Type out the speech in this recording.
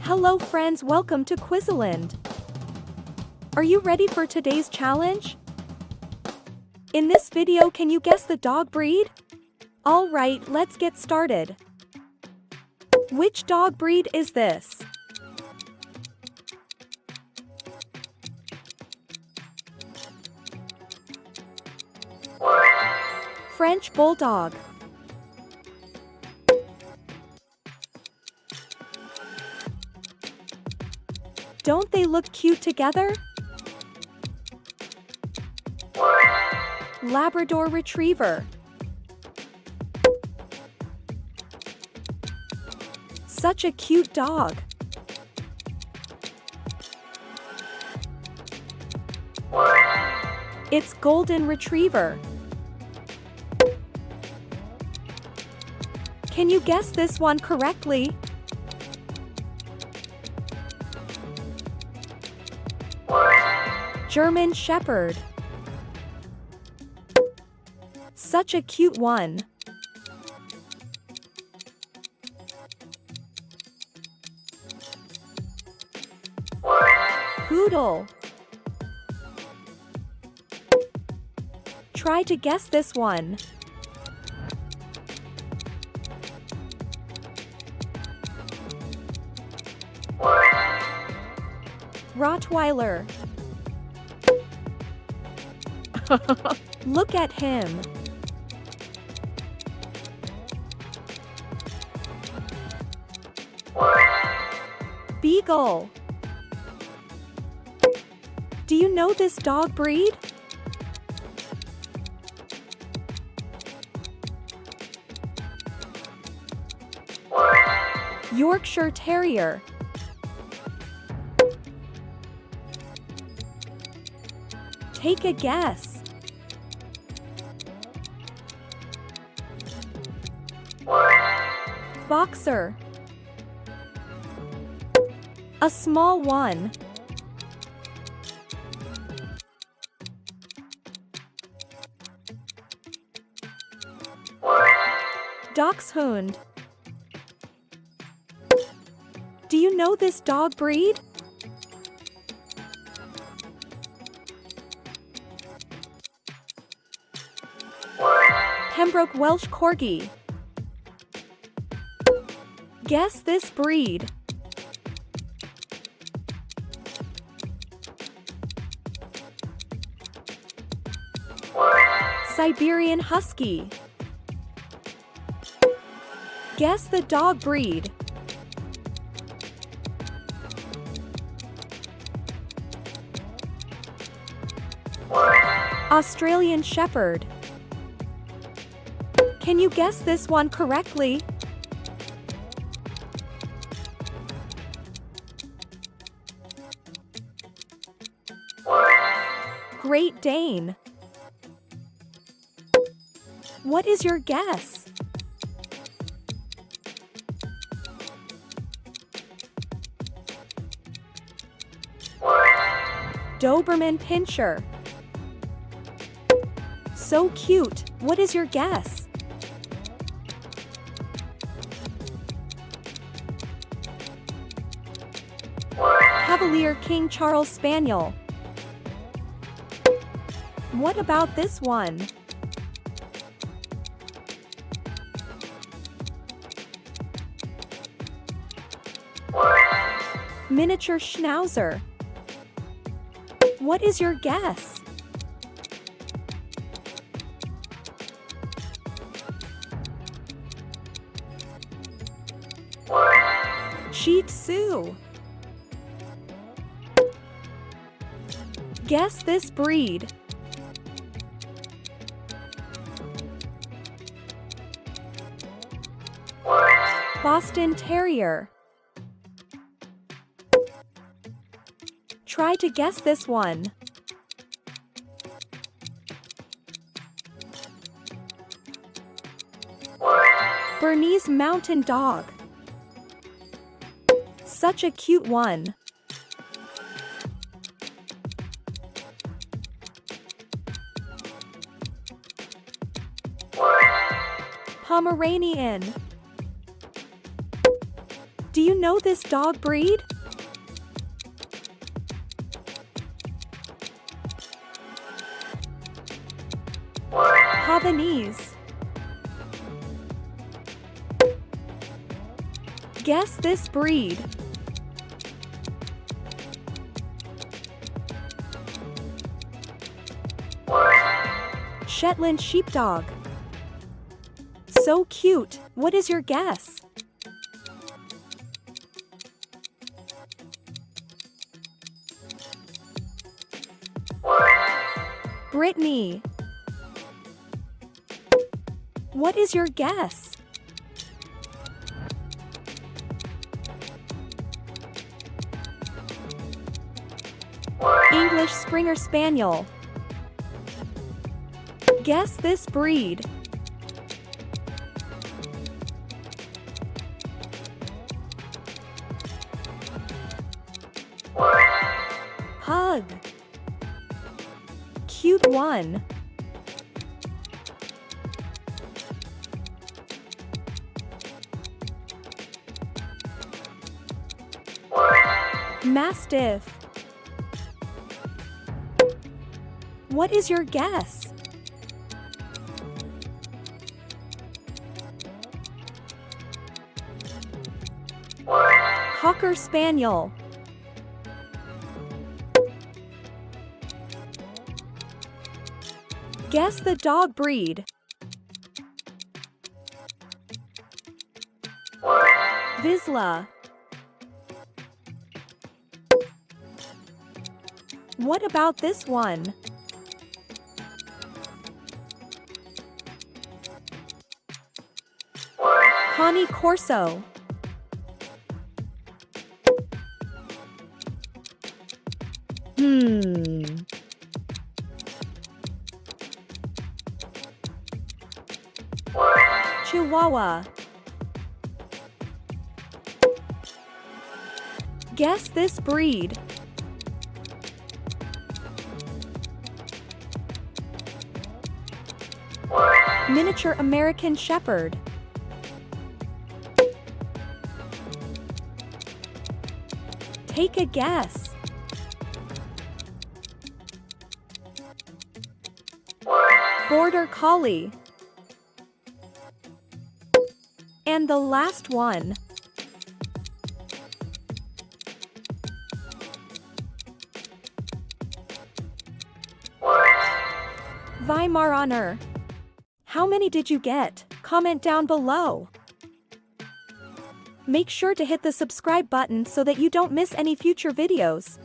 Hello friends, welcome to Quizzyland. Are you ready for today's challenge? In this video, can you guess the dog breed? Alright, let's get started. Which dog breed is this? French Bulldog. Don't they look cute together? Labrador Retriever. Such a cute dog. It's Golden Retriever. Can you guess this one correctly? German Shepherd. Such a cute one. Poodle. Try to guess this one. Rottweiler. Look at him. Beagle. Do you know this dog breed? Yorkshire Terrier. Take a guess. Boxer. A small one. Dachshund. Do you know this dog breed? Pembroke Welsh Corgi. Guess this breed. Siberian Husky. Guess the dog breed. Australian Shepherd. Can you guess this one correctly? Great Dane. What is your guess? Doberman Pinscher. So cute. What is your guess? Cavalier King Charles Spaniel. What about this one? Miniature Schnauzer. What is your guess? Shih Tzu. Guess this breed. Boston Terrier. Try to guess this one. Bernese Mountain Dog. Such a cute one. Pomeranian. Do you you know this dog breed? Havanese. Guess this breed. Shetland sheepdog. So cute. What is your guess? Brittany. What is your guess? English Springer Spaniel. Guess this breed. Pug. Cute one. Mastiff. What is your guess? Cocker Spaniel. Guess the dog breed. Vizsla. What about this one? Connie Corso. Chihuahua. Guess this breed. Miniature American Shepherd. Take a guess. Border Collie. And the last one. Weimaraner. How many did you get? Comment down below. Make sure to hit the subscribe button so that you don't miss any future videos.